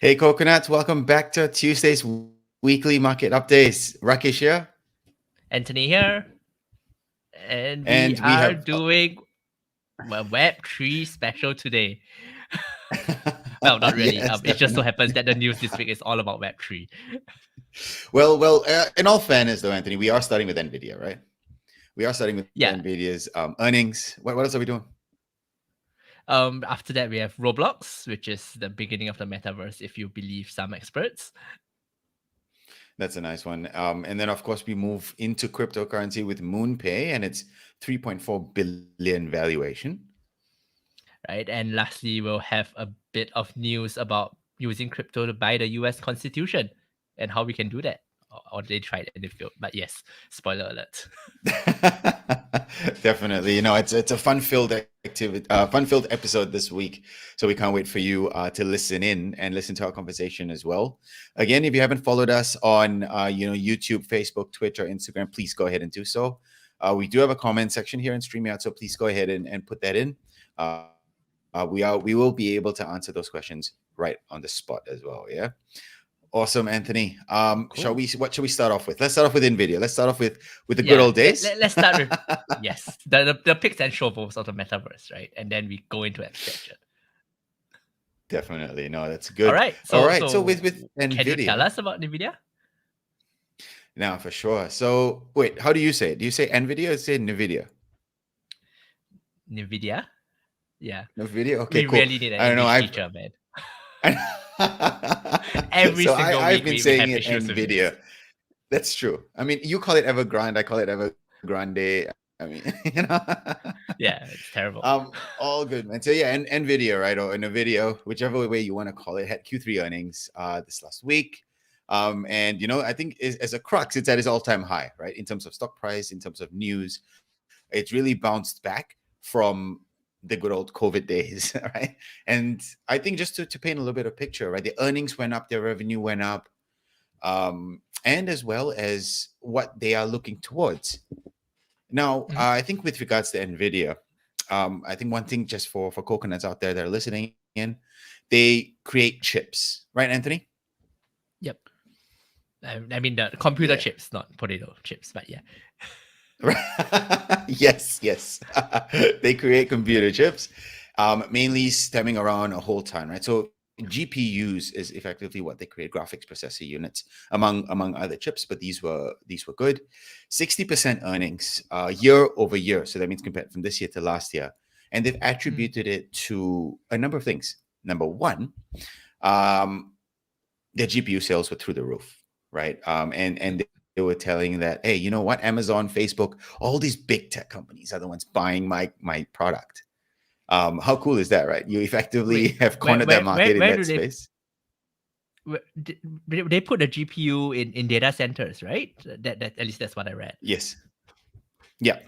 Hey, coconuts, welcome back to Tuesday's weekly market updates. Rakesh here, Anthony here, and we and we are have. doing a Web3 special today. Well, not really. Yes, It just so definitely. happens that the news this week is all about Web3. Well, in all fairness, though, Anthony, we are starting with Nvidia, right? We are starting with Yeah. Nvidia's earnings. What else are we doing? After that, we have Roblox, which is the beginning of the metaverse, if you believe some experts. That's a nice one. And then, of course, we move into cryptocurrency with MoonPay and its 3.4 billion valuation. Right. And lastly, we'll have a bit of news about using crypto to buy the US Constitution and how we can do that. Or they tried and they failed. But yes, spoiler alert. Definitely, it's a fun-filled activity, fun-filled episode this week. So we can't wait for you to listen in and listen to our conversation as well. Again, if you haven't followed us on YouTube, Facebook, Twitter, Instagram, please go ahead and do so. We do have a comment section here in StreamYard, so please go ahead and put that in. We will be able to answer those questions right on the spot as well. Yeah. Awesome, Anthony. Cool. What shall we start off with? Let's start off with Nvidia. Let's start off with the good Yeah, old days. let's start with yes, the picks and shovels of the metaverse, right? And then we go into abstraction. Definitely. No, that's good. All right. So with can you tell Nvidia. us about Nvidia? Now, for sure. So wait, how do you say it? Do you say Nvidia or say Nvidia? Nvidia. Yeah. Nvidia. Okay, We cool. really need an I don't know. English teacher, man. Every So single I've week been we saying have it issues with Nvidia. this. That's true. I mean, you call it Evergrande, I call it Evergrande. I mean, Yeah, it's terrible. All good, man. So yeah, and Nvidia, right, or Nvidia, whichever way you want to call it, had Q3 earnings this last week. And I think as a crux, it's at its all-time high, right? In terms of stock price, in terms of news, it's really bounced back from the good old COVID days, right? And I think just to paint a little bit of picture, right? The earnings went up, their revenue went up, and as well as what they are looking towards. Now, Mhm. I think with regards to Nvidia, I think one thing just for coconuts out there that are listening in, they create chips, right, Anthony? Yep. I mean the computer Yeah. chips, not potato chips, but yeah. Yes. They create computer chips, mainly stemming around a whole ton, right? So GPUs is effectively what they create, graphics processor units, among other chips. But these were good. 60% earnings year over year. So that means compared from this year to last year, and they've attributed it to a number of things. Number one, their GPU sales were through the roof, right? And they were telling that, hey, you know what? Amazon, Facebook, all these big tech companies are the ones buying my product. How cool is that, right? You effectively Wait, have cornered that market in where that do space. they put the GPU in data centers, right? That at least that's what I read. Yes. Yeah.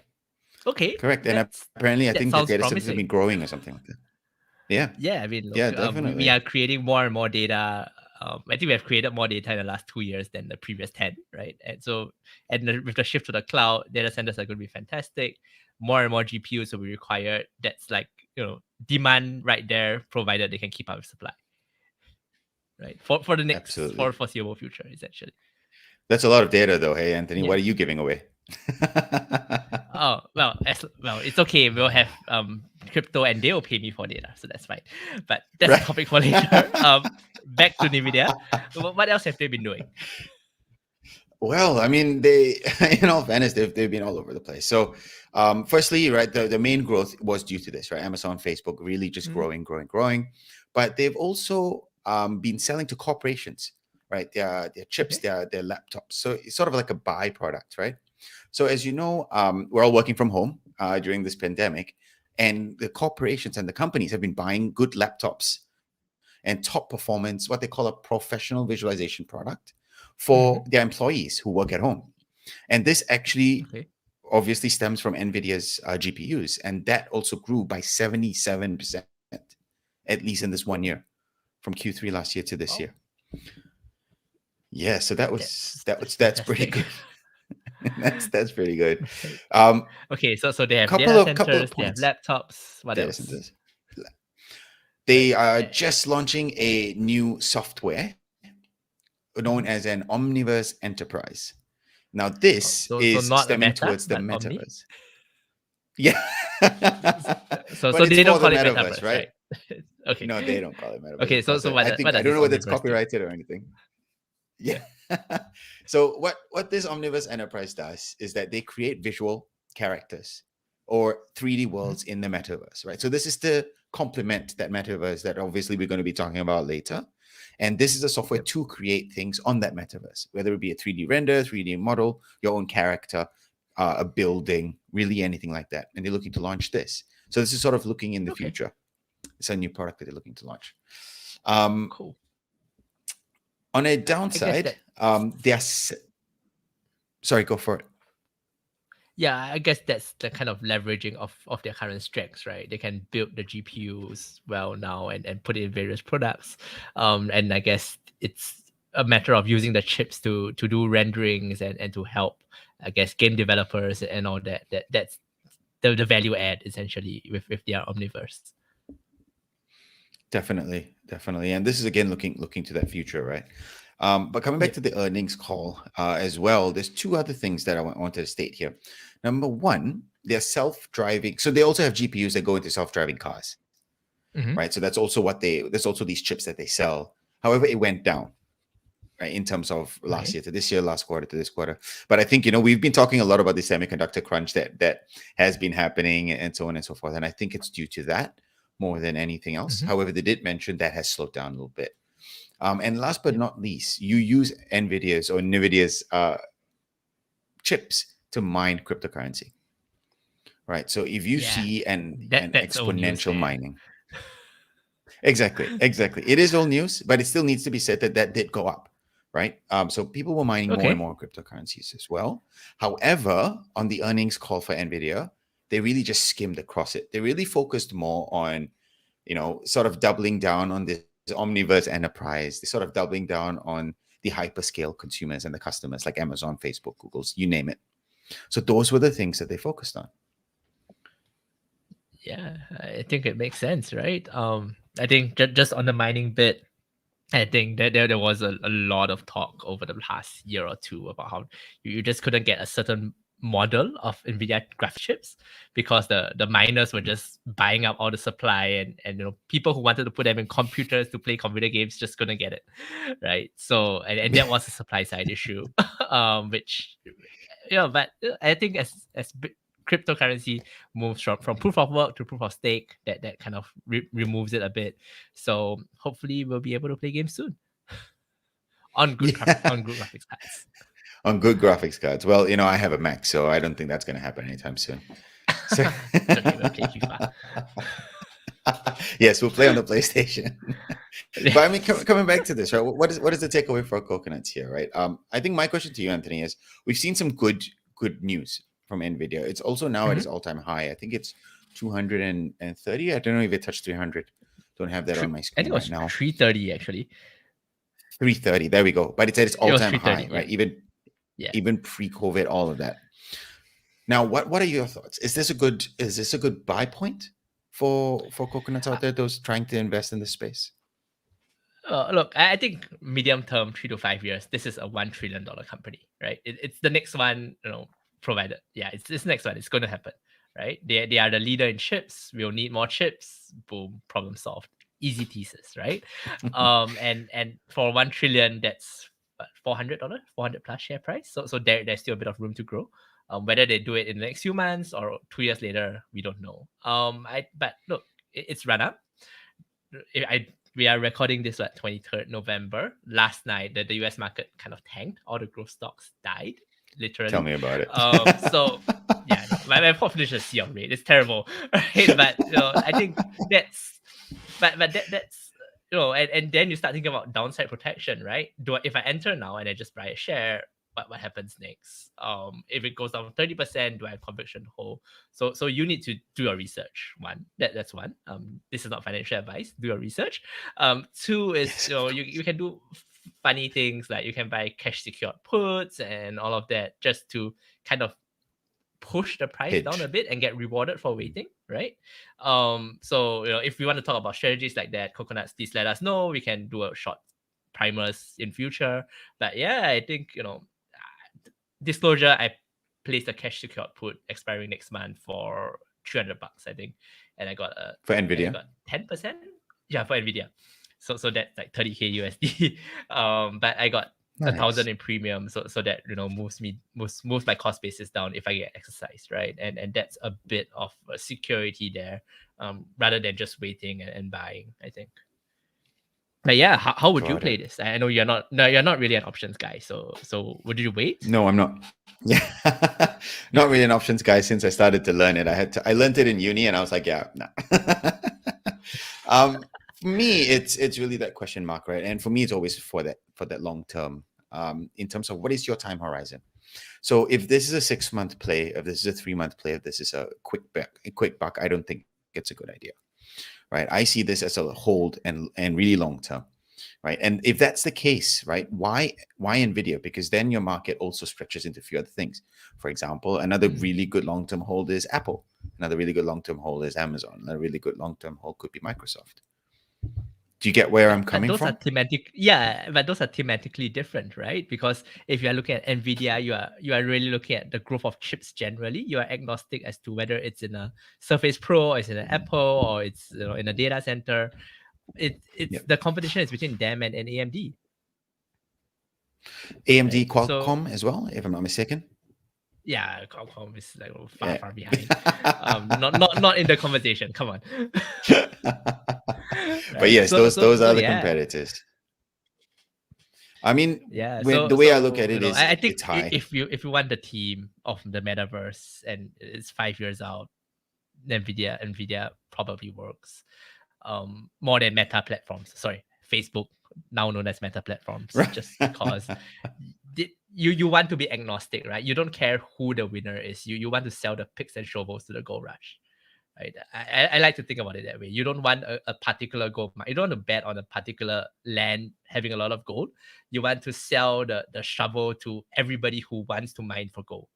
Okay, Correct. And apparently, I that think the sounds data centers have promising. been growing or something like that. Yeah. Yeah, I mean, Yeah, look, we are definitely. creating more and more data. I think we have created more data in the last 2 years than the previous 10, right? And so, with the shift to the cloud, data centers are going to be fantastic. More and more GPUs will be required. That's like, demand right there, provided they can keep up with supply, right? For the next, Absolutely. for foreseeable future, essentially. That's a lot of data, though. Hey, Anthony, Yeah. what are you giving away? Oh well, it's okay. We'll have crypto, and they'll pay me for data, so that's fine. But that's a Right. topic for later. Back to Nvidia. What else have they been doing? Well, I mean, they, in all fairness, they've been all over the place. So, firstly, right, the main growth was due to this, right? Amazon, Facebook, really just growing. But they've also been selling to corporations, right? Their chips, Okay. their laptops. So it's sort of like a byproduct, right? So as you know, we're all working from home during this pandemic, and the corporations and the companies have been buying good laptops and top performance, what they call a professional visualization product for Mm-hmm. their employees who work at home. And this actually Okay. obviously stems from NVIDIA's GPUs. And that also grew by 77%, at least in this 1 year, from Q3 last year to this year. Oh, Yeah, so that's that's pretty fantastic. good. That's pretty good. Right. Um, Okay, so they have couple data of centers, they have points. laptops. What Data else? centers. They right? are just launching a new software known as an Omniverse Enterprise. Now, this So is not a stemming meta, towards the but Omni. metaverse. Yeah. So But it's they don't for the call it metaverse, metaverse, right? right? Okay. No, they don't call it metaverse. Okay. It calls So it, I what think, I does don't this know whether it's omniverse do? copyrighted or anything. Yeah. So what this Omniverse Enterprise does is that they create visual characters or 3D Mhm. worlds in the metaverse, right? So this is to complement that metaverse that obviously we're going to be talking about later. And this is a software Yep. to create things on that metaverse, whether it be a 3D render, 3D model, your own character, a building, really anything like that. And they're looking to launch this. So this is sort of looking in the Okay. future. It's a new product that they're looking to launch. Um, Cool. on a I guess downside, that. sorry, go for it. Yeah, I guess that's the kind of leveraging of their current strengths, right? They can build the GPUs well now and put it in various products. And I guess it's a matter of using the chips to do renderings and to help, I guess, game developers and all that. That's the value add essentially with their Omniverse. Definitely, and this is again looking to that future, right? But coming back Yep. to the earnings call as well, there's two other things that I wanted to state here. Number one, they're self-driving, so they also have GPUs that go into self-driving cars, Mm-hmm. right? So that's also there's also these chips that they sell. However, it went down, right, in terms of last Okay. year to this year, last quarter to this quarter. But I think we've been talking a lot about the semiconductor crunch that has been happening and so on and so forth, and I think it's due to that more than anything else. Mm-hmm. However, they did mention that has slowed down a little bit. And last but Yep. not least, you use Nvidia's chips to mine cryptocurrency, right? So if you Yeah. see an That's old news, exponential man. mining, exactly, it is old news, but it still needs to be said that did go up, right? So people were mining more and Okay. more cryptocurrencies as well. However, on the earnings call for Nvidia, they really just skimmed across it. They really focused more on sort of doubling down on this omniverse enterprise. They're sort of doubling down on the hyperscale consumers and the customers like Amazon, Facebook, Google's, you name it. So those were the things that they focused on. Yeah, I think it makes sense, right? I think just on the mining bit, I think that there was a lot of talk over the last year or two about how you just couldn't get a certain model of Nvidia graphic chips because the miners were just buying up all the supply and people who wanted to put them in computers to play computer games just couldn't get it, right? So and that was a supply side issue, which but I think as cryptocurrency moves from proof of work to proof of stake, that kind of removes it a bit. So hopefully we'll be able to play games soon on Yeah, good graphics cards. on good graphics cards. Well, I have a Mac, so I don't think that's going to happen anytime soon. So It's okay, we'll play FIFA. yes, we'll play on the PlayStation. But I mean, coming back to this, right? What is the takeaway for coconuts here, right? I think my question to you, Anthony, is we've seen some good news from Nvidia. It's also now at its Mhm. all-time high. I think it's 230. I don't know if it touched 300. Don't have that on my I think screen it right was now. 330 actually. 330. There we go. But it's at its It was all-time 330. high, Yeah. right? Even Yeah. even pre-COVID, all of that. Now, what are your thoughts? Is this a good buy point for coconuts out there, those trying to invest in this space? Look, I think medium term, 3 to 5 years, this is a $1 trillion company, right? It's the next one, provided. Yeah, it's this next one. It's going to happen, right? They are the leader in chips. We'll need more chips. Boom, problem solved. Easy thesis, right? And for 1 trillion, that's what, $400, 400 plus share price. So there's still a bit of room to grow. Whether they do it in the next few months or 2 years later, we don't know. But look, it's run up. We are recording this at 23rd November. Last night, the US market kind of tanked. All the growth stocks died, Tell literally. me about it. So yeah, no, my population is sea of red. It's terrible, right? But I think that's that's and then you start thinking about downside protection, right? If I enter now and I just buy a share, what happens next? If it goes down 30%, do I have conviction to hold? So you need to do your research. That's one. This is not financial advice. Do your research. Two is Yes. you can do funny things like you can buy cash secured puts and all of that just to kind of push the price down a Hedge. bit and get rewarded for waiting, right? So if we want to talk about strategies like that, coconuts, please let us know. We can do a short primers in future. But yeah, I think disclosure, I placed a cash secured put expiring next month for $300, I think, and I got For and I Nvidia. got 10%. Yeah, for Nvidia. So that's like 30K USD. But I got a Nice. thousand in premium, so that moves my cost basis down if I get exercise, right? And that's a bit of a security there, rather than just waiting and buying, I think. But yeah, how would you Got play it. this? I know you're not really an options guy. So would you wait? No, I'm not. Yeah, not really an options guy since I started to learn it. I learned it in uni, and I was like, yeah, nah. For me, it's really that question mark, right? And for me, it's always for that long term. In terms of what is your time horizon? So if this is a 6 month play, if this is a 3 month play, if this is a quick buck, I don't think it's a good idea, right? I see this as a hold and really long term, right? And if that's the case, right, why Nvidia? Because then your market also stretches into a few other things. For example, another Mm. really good long-term hold is Apple. Another really good long-term hold is Amazon. Another really good long-term hold could be Microsoft. Do you get where I'm But coming those are from? thematically different, right? Because if you are looking at Nvidia, you are really looking at the growth of chips generally. You are agnostic as to whether it's in a Surface Pro, or it's in an Apple, or it's in a data center. It's Yep. the competition is between them and AMD, AMD, right? So Qualcomm as well, if I'm not mistaken. yeah, Qualcomm is like far Yeah. far behind. Not in the conversation. Come on, But right? yes, So those so those so are the yeah. competitors. I mean, Yeah, when so the way I look at it is I think it's high. if you want the team of the metaverse and it's 5 years out, Nvidia probably works. More than Meta platforms. Sorry, Facebook, now known as Meta platforms, Right. just because you want to be agnostic, right? You don't care who the winner is. You want to sell the picks and shovels to the gold rush, right? I like to think about it that way. You don't want a particular gold mine. You don't want to bet on a particular land having a lot of gold. You want to sell the shovel to everybody who wants to mine for gold,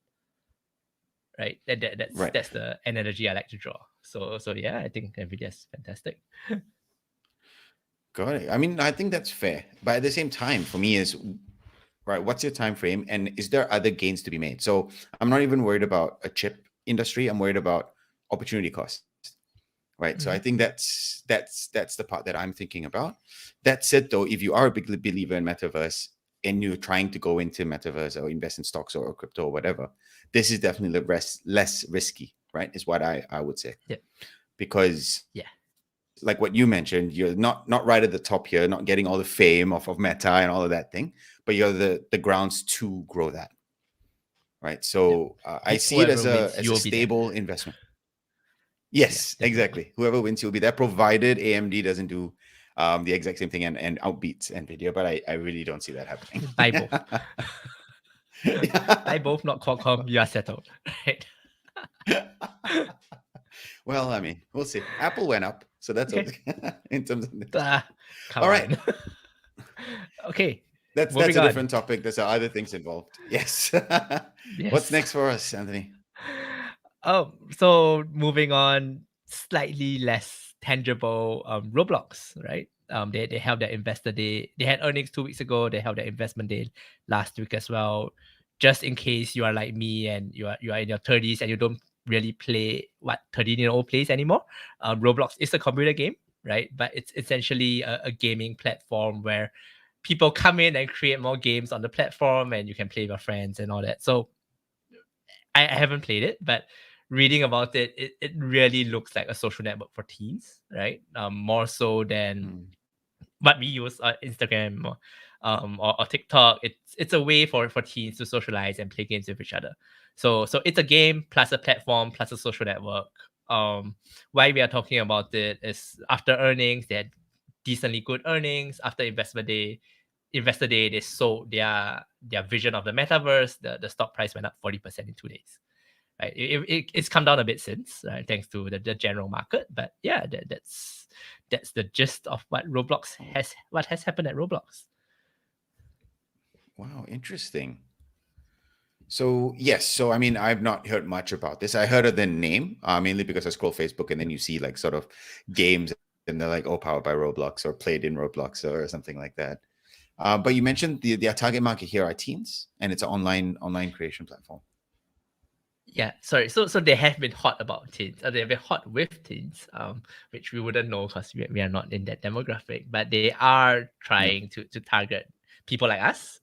right? That's Right. that's the analogy I like to draw. So yeah, I think Nvidia is fantastic. Got it. I mean, I think that's fair. But at the same time, for me is right, what's your time frame? And is there other gains to be made? So I'm not even worried about a chip industry. I'm worried about opportunity cost. Right. So I Mhm. think that's the part that I'm thinking about. That said, though, if you are a big believer in metaverse and you're trying to go into metaverse or invest in stocks or crypto or whatever, this is definitely less risky, right? Is what I would say. Yeah, Because yeah, like what you mentioned, you're not right at the top here, not getting all the fame of Meta and all of that thing, but you're the grounds to grow that, right? yeah. So I see it Whoever wins, as you a will be there. stable investment. Yeah, Yes, definitely. exactly. Whoever wins, you'll be there, provided AMD doesn't do the exact same thing and outbeats Nvidia. But I really don't see that happening. Buy both. Buy both, not Qualcomm. You are settled, right? Well, I mean, we'll see. Apple went up, so that's Okay. okay in terms of this. Come All right, on. Okay, that's moving a on. different topic. There's other things involved. Yes. What's Yes. next for us, Anthony? So moving on, slightly less tangible, Roblox, right? They held their investor day. They had earnings 2 weeks ago. They held their investment day last week as well. Just in case you are like me and you are in your 30s and you don't really play what 13-year-old plays anymore. Roblox is a computer game, right? But it's essentially a gaming platform where people come in and create more games on the platform and you can play with your friends and all that. So I haven't played it, but reading about it really looks like a social network for teens, right? More so than Hmm. what we use Instagram or TikTok. It's a way for teens to socialize and play games with each other. So it's a game plus a platform plus a social network. Why we are talking about it is after earnings, they had decently good earnings. After investor day, they sold their vision of the metaverse. The stock price went up 40% in 2 days. Right, it's come down a bit since, right, thanks to the general market. But yeah, that's the gist of what has happened at Roblox. Wow, interesting. So yes, so I mean, I've not heard much about this. I heard of the name, mainly because I scroll Facebook and then you see like sort of games and they're like, "Oh, powered by Roblox" or "Played in Roblox" or something like that. But you mentioned the target market here are teens, and it's an online creation platform. Yeah, sorry. So they have been hot about teens. They have been hot with teens, which we wouldn't know because we are not in that demographic. But they are Yep. trying to target people like us,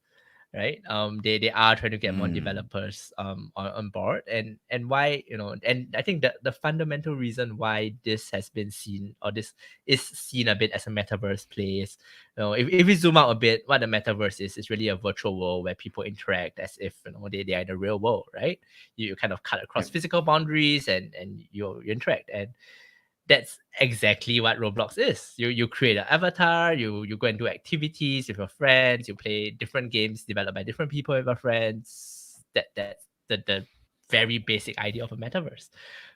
right? They are trying to get more Mm, developers on board, and why, and I think that the fundamental reason why this has been seen, or this is seen a bit as a metaverse place. If we zoom out a bit, what the metaverse is really a virtual world where people interact as if they are in the real world, right? You kind of cut across yep. physical boundaries and you interact, and that's exactly what Roblox is. You create an avatar, you go and do activities with your friends, you play different games developed by different people with your friends. That's the very basic idea of a metaverse.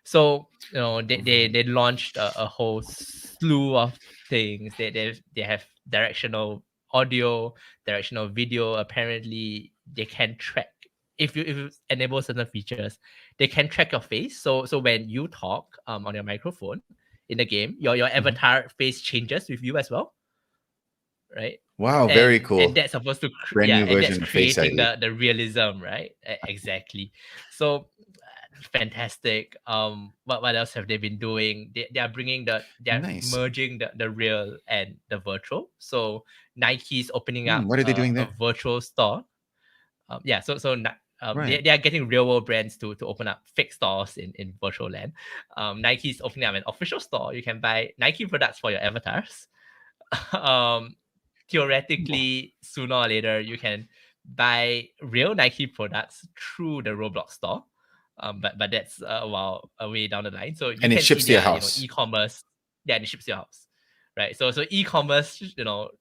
So they Right. launched a whole slew of things. They have directional audio, directional video. Apparently, they can track, if you enable certain features, they can track your face. So when you talk on your microphone in the game, your Mhm. avatar face changes with you as well, right? Wow, very And cool. that's supposed to Brand new and that's version of Face creating ID. the realism, right? Exactly. So fantastic. What else have they been doing? They are bringing they're Nice. merging the real and the virtual. So Nike's opening up What are they doing a there? virtual store. Yeah, Right. they are getting real world brands to open up fake stores in virtual land. Nike's opening up an official store. You can buy Nike products for your avatars. um, Cool. Theoretically, sooner or later, you can buy real Nike products through the Roblox store. But that's a while away down the line. So you And it can see ships to your their house. e-commerce. Yeah, and it ships to your house, right? So e-commerce,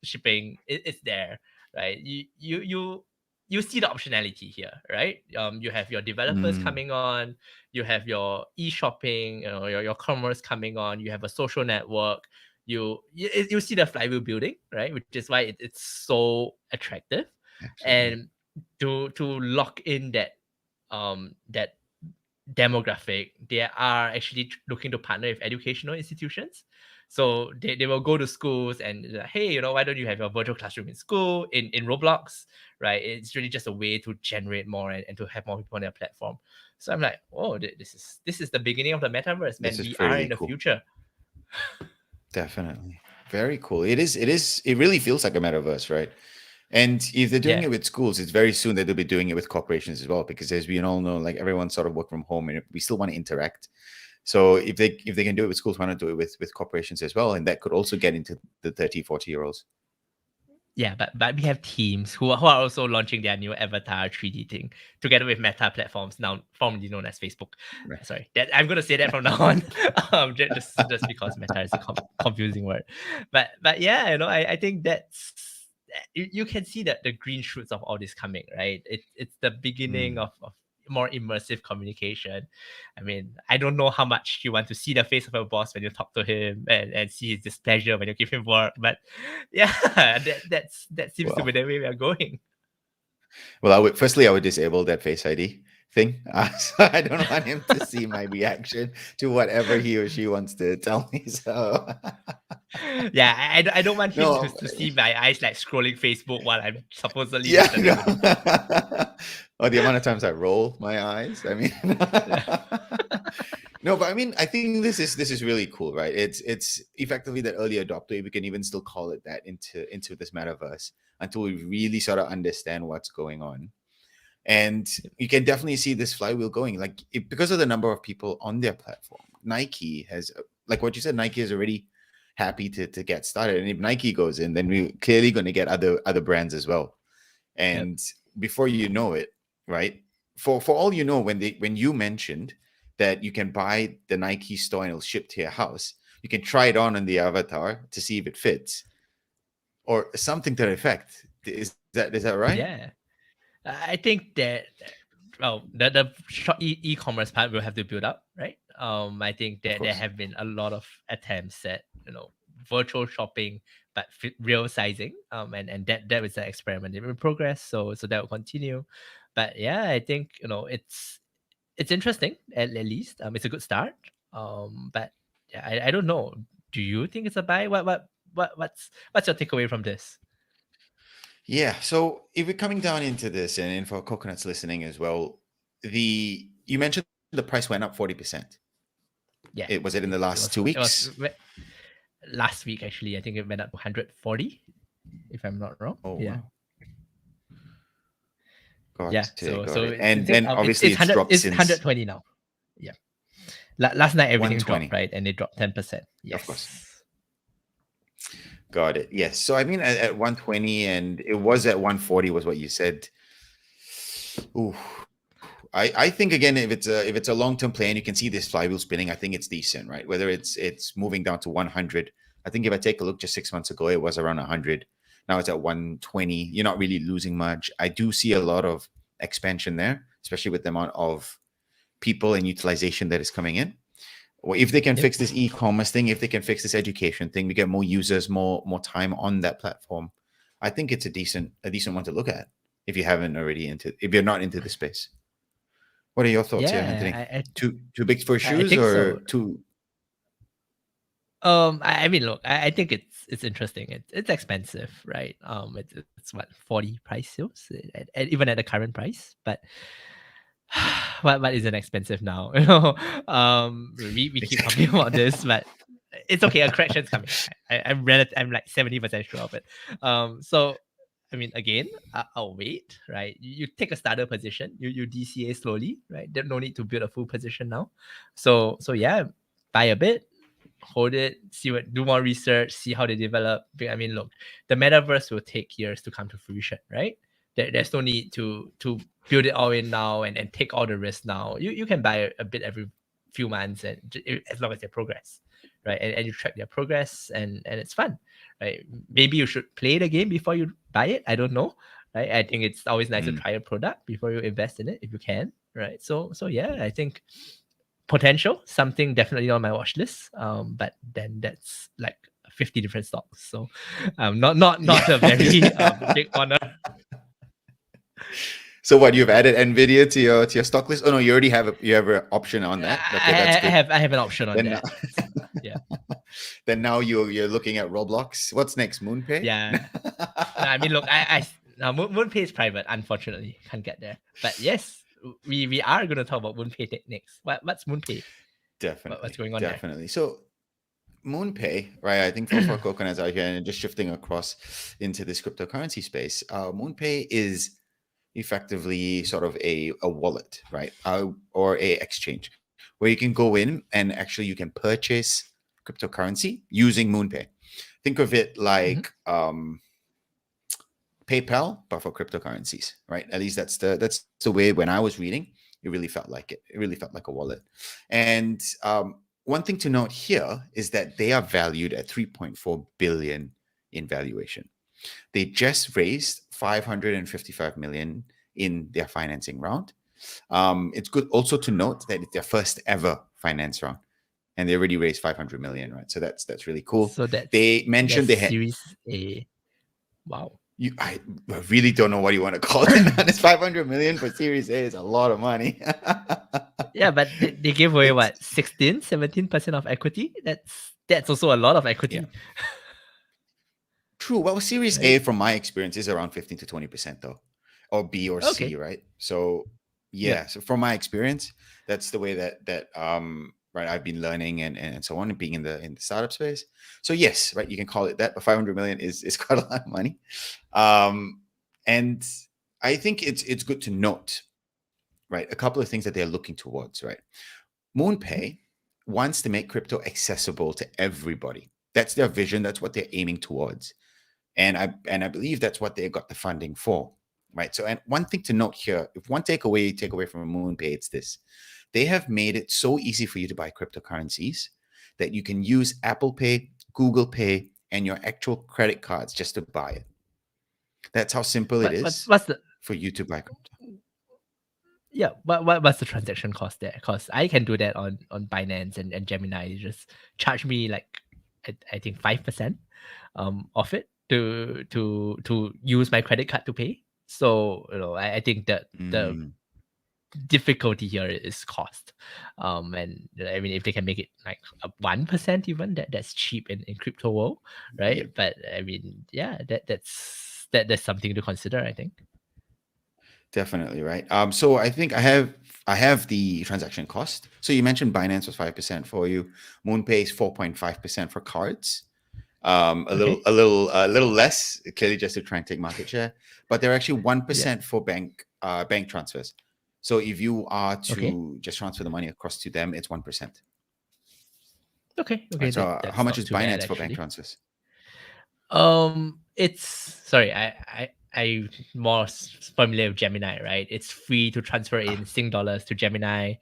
shipping is there, right? You see the optionality here, right? You have your developers Mm, coming on, you have your e-shopping, your commerce coming on, you have a social network, you see the flywheel building, right? Which is why it's so attractive, absolutely. and to lock in that demographic, they are actually looking to partner with educational institutions. So they will go to schools and like, hey, why don't you have your virtual classroom in school in Roblox, right? It's really just a way to generate more and to have more people on their platform. So I'm like, oh, this is the beginning of the metaverse, This man. is We are pretty in the cool. future. Definitely. Very cool. It really feels like a metaverse, right? And if they're doing Yeah. it with schools, it's very soon that they'll be doing it with corporations as well, because as we all know, like everyone sort of work from home and we still want to interact. So if they can do it with schools, why not do it with corporations as well? And that could also get into the 30, 40-year-olds. Yeah, but we have teams who are also launching their new avatar 3D thing together with Meta platforms, now formerly known as Facebook. Right. Sorry, that I'm gonna say that from now on, just because Meta is a confusing word. But yeah, I think that's you can see that the green shoots of all this coming, right? It's the beginning Mm. of more immersive communication. I mean, I don't know how much you want to see the face of your boss when you talk to him and see his displeasure when you give him work, but yeah, that seems to be Well, the way we are going. I would disable that Face ID thing. So I don't want him to see my reaction to whatever he or she wants to tell me. So Yeah, I don't want him to, no, to see my eyes like scrolling Facebook while I'm supposedly yeah, listening to him talk. no. Or the amount of times I roll my eyes. I mean, Yeah. no, but I mean, I think this is really cool, right? It's effectively that early adopter. We can even still call it that into this metaverse until we really sort of understand what's going on. And you can definitely see this flywheel going, like because of the number of people on their platform. Nike has, like what you said, Nike is already happy to get started, and if Nike goes in, then we're clearly going to get other brands as well. Yep. And before you know it, right, for all you know, when you mentioned that you can buy the Nike store and it'll ship to your house, you can try it on the avatar to see if it fits or something to that effect. Is that right? Yeah. I think that the e-commerce part will have to build up, right? I think Of that there course. have been a lot of attempts at virtual shopping but real sizing. And that was an experiment in progress. So that will continue. But yeah, I think it's interesting at least. It's a good start. But yeah, I don't know. Do you think it's a buy? What's your takeaway from this? Yeah. So if we're coming down into this, and for coconuts listening as well, you mentioned the price went up 40%. Yeah, Was it in the last was 2 weeks? last week actually. I think it went up to 140, if I'm not wrong. Oh Yeah. wow. Got Yeah. it. So Got so it. it's And then obviously it's it's 100 dropped it's since 120 now. Yeah. Last night everything dropped, 120. right? And it dropped 10%. Of course. Yes. Got it. Yes. So I mean at 120, and it was at 140 was what you said. Ooh. I think again, if it's a long-term play and you can see this flywheel spinning, I think it's decent, right? Whether it's moving down to 100. I think if I take a look just 6 months ago, it was around 100. Now it's at 120. You're not really losing much. I do see a lot of expansion there, especially with the amount of people and utilization that is coming in. Well, if they can Yep. fix this e-commerce thing, if they can fix this education thing, we get more users, more time on that platform. I think it's a decent one to look at if you haven't already if you're not into the space. What are your thoughts here, Anthony? Yeah, Too big for I shoes think or so. too? I mean, look, I think it's interesting. It's expensive, right? It's what 40 price sales, even at the current price. But what isn't expensive now? We keep talking about this, but it's okay. A correction's coming. I'm like 70% sure of it. So I mean, again, I'll wait, right? You take a starter position, you DCA slowly, right? There's no need to build a full position now. So yeah, buy a bit, hold it, do more research, see how they develop. I mean, look, the metaverse will take years to come to fruition, right? There's no need to build it all in now and take all the risk now. You can buy a bit every few months, and as long as they progress, right? And you track their progress, and it's fun, right? Maybe you should play the game before you buy it. I don't know, right? I think it's always nice to try a product before you invest in it if you can, right? So yeah, I think potential, something definitely on my watch list. But then that's like 50 different stocks. So not a very big honor. So what, you've added Nvidia to your stock list? Oh no, you already have an option on that. Okay, that's good. I have an option on Then that. Yeah. Then now you're looking at Roblox. What's next? MoonPay? Yeah. No, I mean, look, I now MoonPay is private. Unfortunately, can't get there. But yes, we are going to talk about MoonPay next. What's MoonPay? Definitely. What's going on Definitely. there? So MoonPay, right? I think for coconuts out here and just shifting across into this cryptocurrency space, MoonPay is effectively sort of a wallet, right? Or a exchange where you can go in and actually you can purchase cryptocurrency using MoonPay. Think of it like PayPal, but for cryptocurrencies, right? At least that's the way when I was reading, it really felt like it. It really felt like a wallet. And one thing to note here is that they are valued at 3.4 billion in valuation. They just raised 555 million in their financing round. It's good also to note that it's their first ever finance round, and they already raised 500 million, right? So that's really cool. So they mentioned they had Series A. Wow. I really don't know what you want to call it. It's 500 million for Series A is a lot of money. Yeah, but they gave away what 17% of equity. That's also a lot of equity. Yeah. True. Well, Series A, from my experience, is around 15 to 20% though, or B or C, right? So yeah. So from my experience, that's the way that right, I've been learning and so on, and being in the startup space. So yes, right, you can call it that, but 500 million is quite a lot of money. And I think it's good to note, right, a couple of things that they're looking towards, right? MoonPay wants to make crypto accessible to everybody. That's their vision. That's what they're aiming towards. And I believe that's what they got the funding for, right? So, and one thing to note here, if one takeaway from MoonPay, it's this: they have made it so easy for you to buy cryptocurrencies that you can use Apple Pay, Google Pay, and your actual credit cards just to buy it. That's how simple it is for you to buy crypto. Yeah, what's the transaction cost there? Because I can do that on Binance and Gemini. You just charge me like I think 5% of it to use my credit card to pay. So I think that the Mm, difficulty here is cost. And I mean, if they can make it like a 1% even, that's cheap in crypto world, yeah, right? But I mean, yeah, that's something to consider, I think. definitely right. So I have the transaction cost. So you mentioned Binance was 5% for you. MoonPay is 4.5% for cards. A little, Okay. a little less, clearly just to try and take market share. But they're actually one Yeah. percent for bank transfers. So if you are Okay. to just transfer the money across to them, it's 1%. Okay. Okay. Right. So how That's much not is too bad Binance for bank actually. transfers? It's sorry, I more familiar with Gemini, right? It's free to transfer Ah, in Sing dollars to Gemini, yep.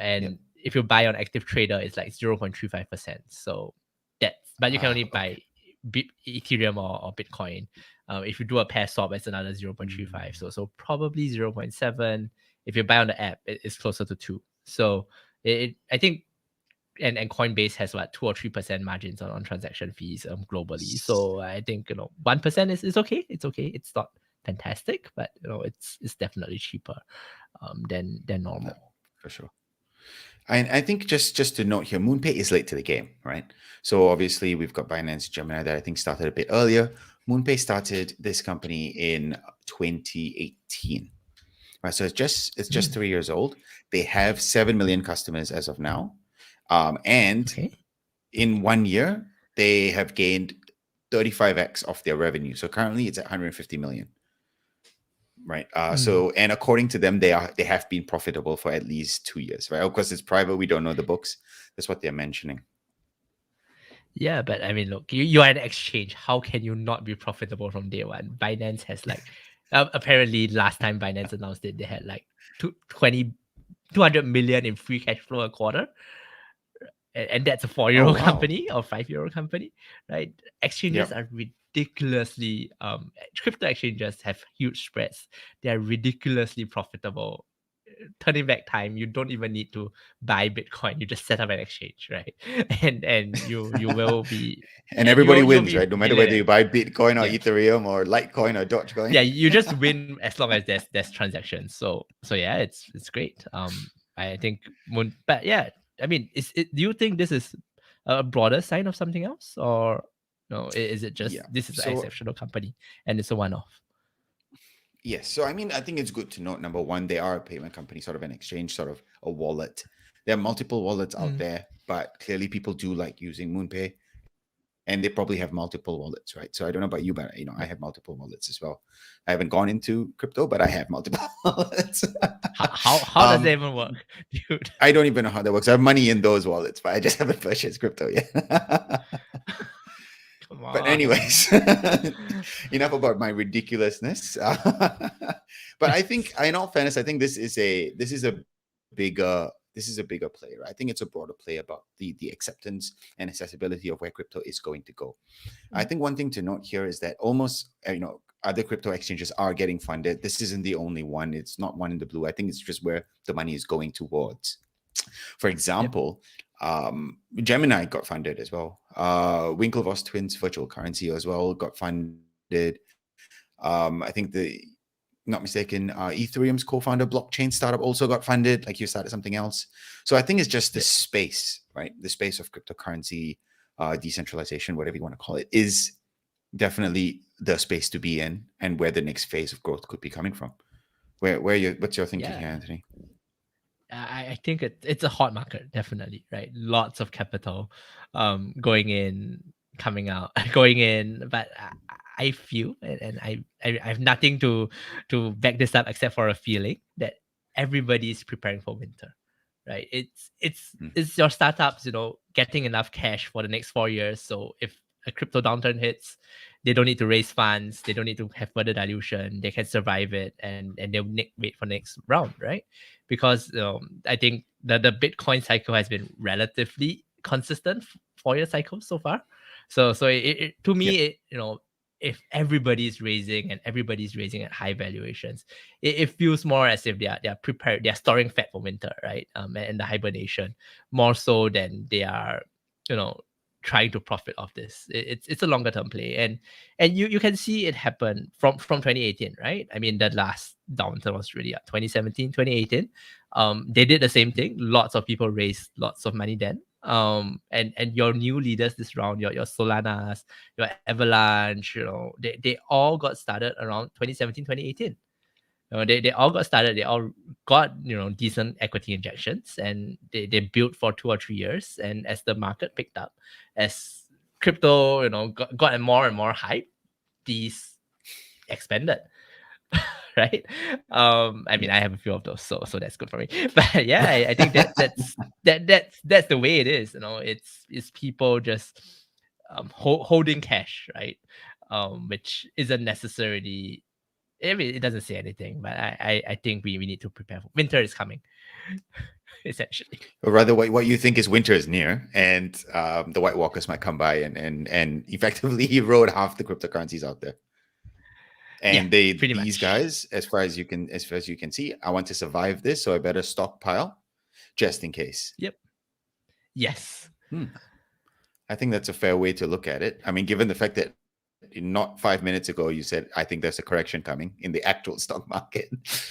and if you buy on Active Trader, it's like 0.35%. So but you can only Okay. buy Ethereum or Bitcoin. If you do a pair swap, it's another Mm, 0.35. So probably 0.7. If you buy on the app, it's closer to 2. So I think and Coinbase has what 2 or 3% margins on transaction fees globally. s- So I think 1% is okay. It's okay. It's not fantastic, but it's definitely cheaper than no, normal. for sure. I think just to note here, MoonPay is late to the game, right? So obviously we've got Binance Gemini that I think started a bit earlier. MoonPay started this company in 2018. Right, so it's just Mm, 3 years old. They have 7 million customers as of now, and okay. in 1 year they have gained 35x of their revenue. So currently it's at 150 million. Right. Mm. So and according to them, they have been profitable for at least 2 years. Right. Of course, it's private. We don't know the books. That's what they're mentioning. Yeah, but I mean, look, you are an exchange. How can you not be profitable from day one? Binance has like, apparently last time Binance announced it, they had like 200 million in free cash flow a quarter, and that's a Oh 4-year-old wow. company or 5-year-old company, right? Exchanges Yep. are ridiculously crypto exchanges have huge spreads. They are ridiculously profitable. Turning back time, you don't even need to buy Bitcoin. You just set up an exchange, right? And you will be And yeah, everybody you'll wins, be right? No matter whether billionaire. you buy Bitcoin or Yeah. Ethereum or Litecoin or Dogecoin. Yeah, you just win as long as there's transactions. So yeah, it's great. I think but yeah, I mean, do you think this is a broader sign of something else, or no? Is it Yeah. just this is an So exceptional company and it's a one-off? yes. So I mean, I think it's good to note, number one, they are a payment company, sort of an exchange, sort of a wallet. There are multiple wallets out Mm, there, but clearly people do like using MoonPay, and they probably have multiple wallets, right? So I don't know about you, but I yep. have multiple wallets as well. I haven't gone into crypto, but I have multiple wallets. How does that um, even work, dude? I don't even know how that works. I have money in those wallets, but I just haven't purchased crypto yet. Come But on. anyways, enough about my ridiculousness. But I think, in all fairness, I think this is a bigger play, right? I think it's a broader play about the acceptance and accessibility of where crypto is going to go. I Mm, think one thing to note here is that almost other crypto exchanges are getting funded. This isn't the only one. It's not one in the blue. I think it's just where the money is going towards. For yep. example, Gemini got funded as well. Winklevoss Twins virtual currency as well got funded. I think not mistaken, Ethereum's co-founder blockchain startup also got funded. Like, you started something else. So I think it's just the Yep. space, right? The space of cryptocurrency, decentralization, whatever you want to call it, is definitely the space to be in, and where the next phase of growth could be coming from. What's your thinking Yeah. here, Anthony? I think it's a hot market, definitely, right? Lots of capital going in, coming out, going in. But I feel, and I have nothing to back this up except for a feeling that everybody's preparing for winter, right? Mm. It's your startups, getting enough cash for the next 4 years. So if a crypto downturn hits, they don't need to raise funds, they don't need to have further dilution, they can survive it, and they'll wait for next round, right? Because I think the Bitcoin cycle has been relatively consistent 4-year cycle so far. So to Yep. me, if everybody's raising and everybody's raising at high valuations, it feels more as if they're prepared, they're storing fat for winter, right? And the hibernation more so than they are, you know, trying to profit off this. It's a longer term play, and you can see it happen from 2018, right? I mean, the last downturn was really 2017, 2018. They did the same thing. Lots of people raised lots of money then. And your new leaders this round, your Solanas, your Avalanche, they all got started around 2017, 2018. They all got started. They all got decent equity injections, and they built for 2 or 3 years. And as the market picked up, as crypto got more and more hype, these expanded. Right. I mean, Yeah. I have a few of those, so that's good for me. But yeah, I think that's the way it is. It's people just holding cash, right? Which isn't necessarily, I mean, it doesn't say anything, but I think we need to prepare for winter is coming, essentially. Or rather, what you think is winter is near, and the White Walkers might come by and effectively erode half the cryptocurrencies out there. Yeah, And pretty these much. guys, as far as you can see, I want to survive this, so I better stockpile just in case. Yep. Yes. Hmm. I think that's a fair way to look at it. I mean, given the fact that not 5 minutes ago you said I think there's a correction coming in the actual stock market.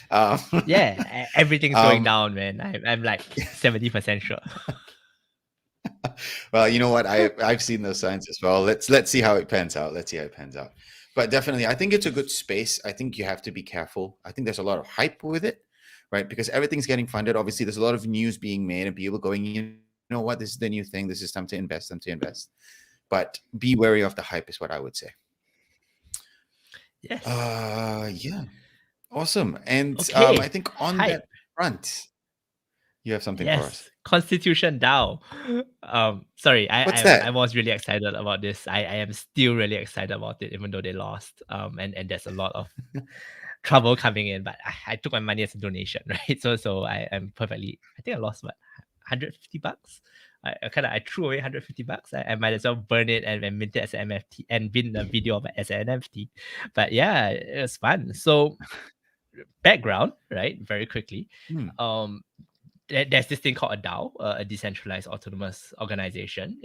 Um, Yeah, everything's going um, down, man. I'm like 70% sure. well, you know what? I've seen those signs as well. Let's see how it pans out. Let's see how it pans out. But definitely, I think it's a good space. I think you have to be careful. I think there's a lot of hype with it, right? Because everything's getting funded. Obviously, there's a lot of news being made and people going, you know what? This is the new thing. This is time to invest. Time to invest. But be wary of the hype, is what I would say. Yes. Yeah, awesome. And I Okay. think on that Hype. front, you have something for us. Yes, Constitution DAO. Sorry, What's I that? was really excited about this. I am still really excited about it, even though they lost. And there's a lot of trouble coming in, but I took my money as a donation, right? So I am perfectly. I think I lost what, $150. I threw away $150. I might as well burn it and mint it as an MFT and bin the video of it as an NFT. But yeah, it was fun. So background, right? Very quickly. Hmm. Um, there's this thing called a DAO, a decentralized autonomous organization.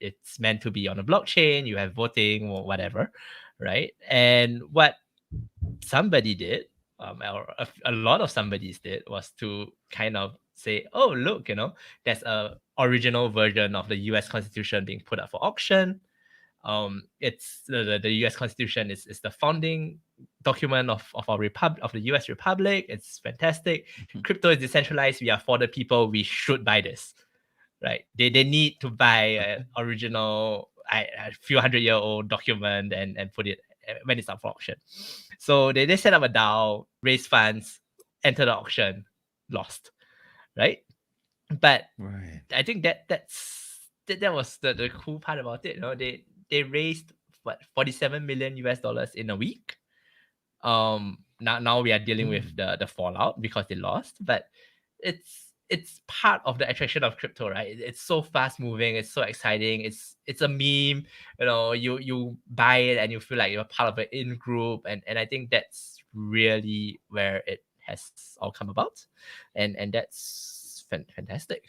It's meant to be on a blockchain. You have voting or whatever, right? And what somebody did, or a lot of somebody's did, was to kind of say, oh, look, there's a original version of the U.S. Constitution being put up for auction. It's the U.S. Constitution is the founding document of our of the U.S. Republic. It's fantastic. Crypto is decentralized. We are for the people. We should buy this, right? They need to buy an original, a few 100-year-old document and put it when it's up for auction. So they set up a DAO, raise funds, enter the auction, lost, right? But Right. I think that was the cool part about it. They raised what, 47 million US dollars in a week. Now we are dealing with Hmm. the fallout because they lost, but it's part of the attraction of crypto, right? It's so fast moving, it's so exciting, it's a meme. You buy it and you feel like you're part of an in group, and I think that's really where it has all come about, and that's fantastic.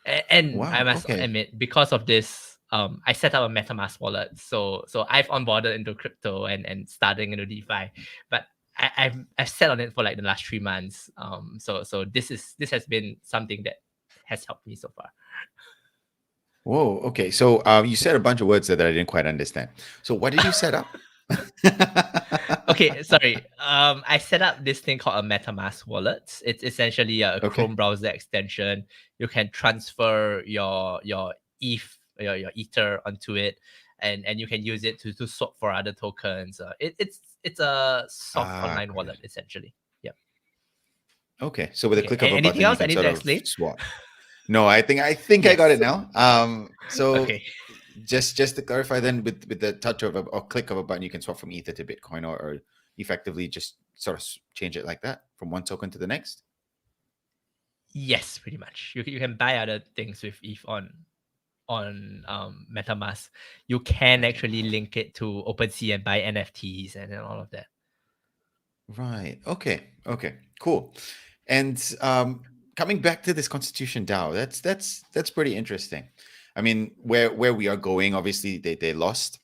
And I Wow. must Okay. admit, because of this, I set up a MetaMask wallet. So I've onboarded into crypto and starting into DeFi, but I've sat on it for like the last 3 months. So this has been something that has helped me so far. Whoa. Okay. So you said a bunch of words there that I didn't quite understand. So what did you set up? Okay, sorry. I set up this thing called a MetaMask wallet. It's essentially a Okay. Chrome browser extension. You can transfer your ETH, your Ether onto it, and you can use it to swap for other tokens. It's a soft online Got it. wallet essentially. Yep. Okay. So with a Okay. click of a Anything button, you else I can need sort to of explain? swap. No, I think I got it Yes. now. So Okay. just to clarify, then with the touch of a or click of a button, you can swap from Ether to Bitcoin, or effectively just sort of change it like that from one token to the next. Yes, pretty much. You can buy other things with ETH on MetaMask. You can actually Right. link it to OpenSea and buy NFTs and then all of that. Right. Okay. Okay. Cool. And coming back to this Constitution DAO, that's pretty interesting. I mean, where we are going, obviously they lost.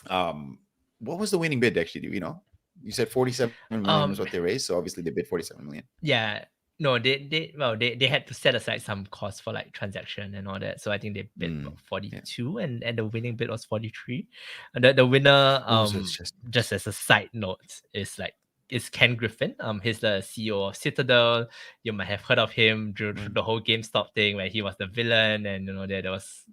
Um, what was the winning bid actually? Do you know? You said 47 million was Um, what they raised, so obviously they bid 47 million. yeah, no, they had to set aside some cost for like transaction and all that. So I think they bid about Yeah. 42, and the winning bid was 43. And the winner, Oh, so it's just just as a side note, is Ken Griffin. He's the CEO of Citadel. You might have heard of him through right. the whole GameStop thing where he was the villain, and there was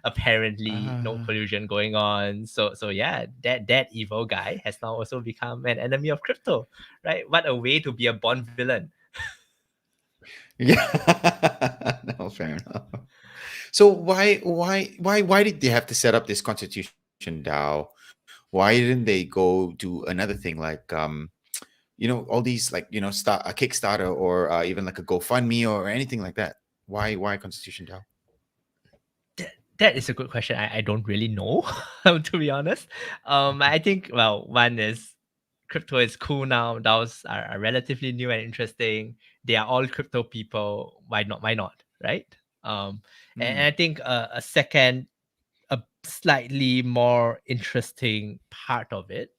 apparently no Ah. collusion going on. So yeah, that evil guy has now also become an enemy of crypto, right? What a way to be a Bond villain. Yeah. No, fair enough. So why did they have to set up this Constitution DAO? Why didn't they go do another thing like all these like start a Kickstarter or even like a GoFundMe or anything like that? Why Constitution DAO? That is a good question. I don't really know, to be honest. I think, well, one is crypto is cool now. DAOs are relatively new and interesting. They are all crypto people. Why not? Why not? Right? And I Hmm. think a second, a slightly more interesting part of it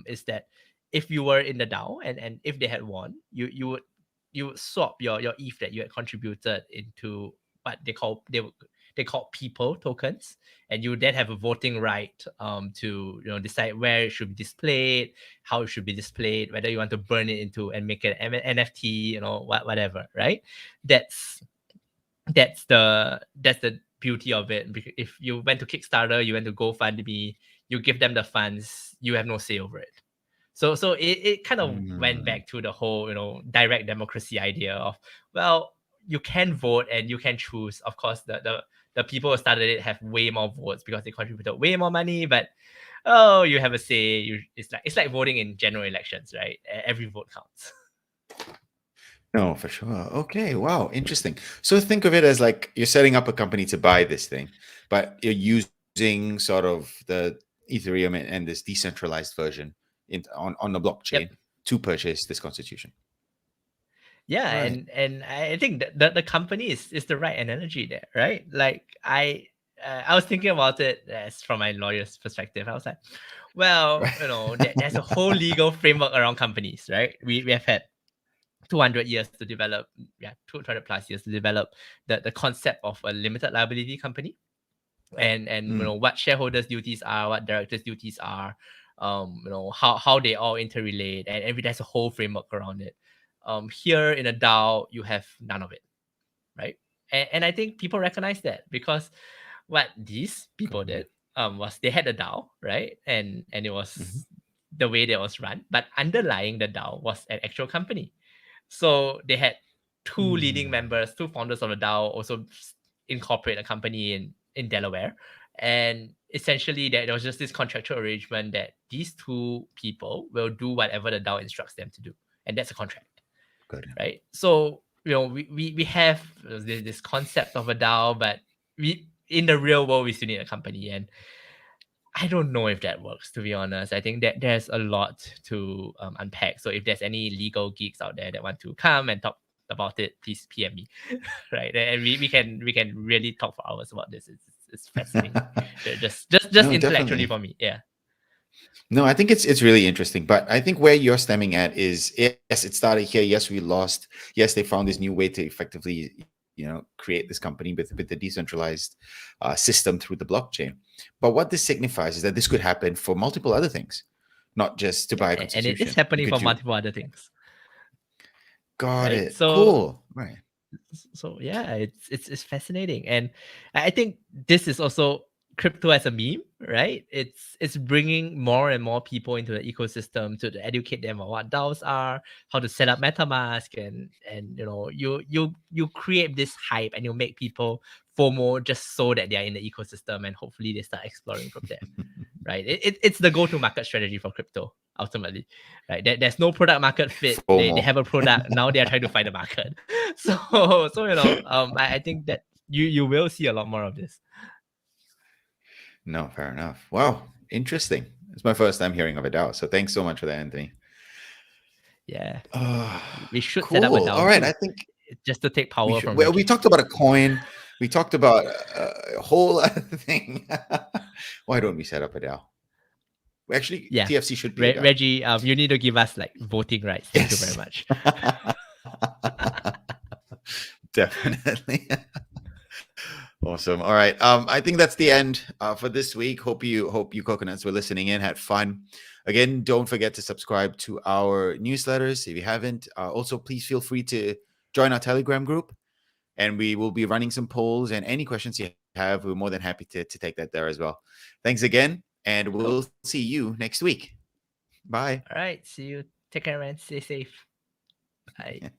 is that if you were in the DAO and if they had won, you would swap your ETH that you had contributed into what they call people tokens, and you then have a voting right to decide where it should be displayed, how it should be displayed, whether you want to burn it into and make it an NFT, whatever, right? That's that's the beauty of it. Because if you went to Kickstarter, you went to GoFundMe, you give them the funds, you have no say over it. So it kind of went Mm. back to the whole direct democracy idea of, well, you can vote and you can choose. Of course, the people who started it have way more votes because they contributed way more money, but you have a say. It's like voting in general elections, right? Every vote counts. No, for sure. Okay, wow, interesting. So think of it as like you're setting up a company to buy this thing, but you're using sort of the Ethereum and this decentralized version on the Yep. blockchain to purchase this constitution. Yeah, Right. and I think that the company is the right analogy there, right? Like I was thinking about it as from my lawyer's perspective. I was like, well, there's a whole legal framework around companies, right? We have had 200 years to develop, yeah, 200 plus years to develop the concept of a limited liability company, and Mm, what shareholders' duties are, what directors' duties are, how they all interrelate, and there's a whole framework around it. Here in a DAO, you have none of it, right? And I think people recognize that because what these people got it. did was they had a DAO, right? And it Mhm. was the way that was run, but underlying the DAO was an actual company. So they had two leading Mm, members, two founders of the DAO, also incorporate a company in Delaware. And essentially, there was just this contractual arrangement that these two people will do whatever the DAO instructs them to do. And that's a contract, got it. right? So, we have this concept of a DAO, but we in the real world, we still need a company. And I don't know if that works, to be honest. I think that there's a lot to unpack. So if there's any legal geeks out there that want to come and talk about it, please PM me, right? And we can really talk for hours about this. It's fascinating. Just No, intellectually definitely. for me, yeah. No, I think it's really interesting. But I think where you're stemming at is yes, it started here. Yes, we lost. Yes, they found this new way to effectively, create this company with the decentralized system through the blockchain. But what this signifies is that this could happen for multiple other things, not just to Yeah, buy a and it is constitution. You happening could for do. multiple other things, Got right? it. So Cool. Right. so yeah, it's fascinating. And I think this is also crypto as a meme, right? It's bringing more and more people into the ecosystem to educate them on what DAOs are, how to set up MetaMask, and you create this hype and you make people FOMO just so that they are in the ecosystem, and hopefully they start exploring from there, right? It's the go-to market strategy for crypto ultimately, right? There's no product market fit. They FOMO. have a product, now they are trying to find a market. So I think that you will see a lot more of this. No, fair enough. Wow, interesting. It's my first time hearing of a DAO. So thanks so much for that, Anthony. Yeah, Uh, we should set up a cool. All DAO right. I too, think just to take we power should. from Well, we Reggie. talked about a coin. We talked about a whole other thing. Why don't we set up a DAO? Actually, Yeah. TFC should be a DAO. Reggie, you need to give us like voting rights. Thank you very Yes. much. Definitely. Awesome. All right. I think that's the end for this week. Hope you coconuts were listening in, had fun. Again, don't forget to subscribe to our newsletters if you haven't. Also, please feel free to join our Telegram group, and we will be running some polls, and any questions you have, we're more than happy to take that there as well. Thanks again, and we'll see you next week. Bye. All right. See you. Take care, man. Stay safe. Bye.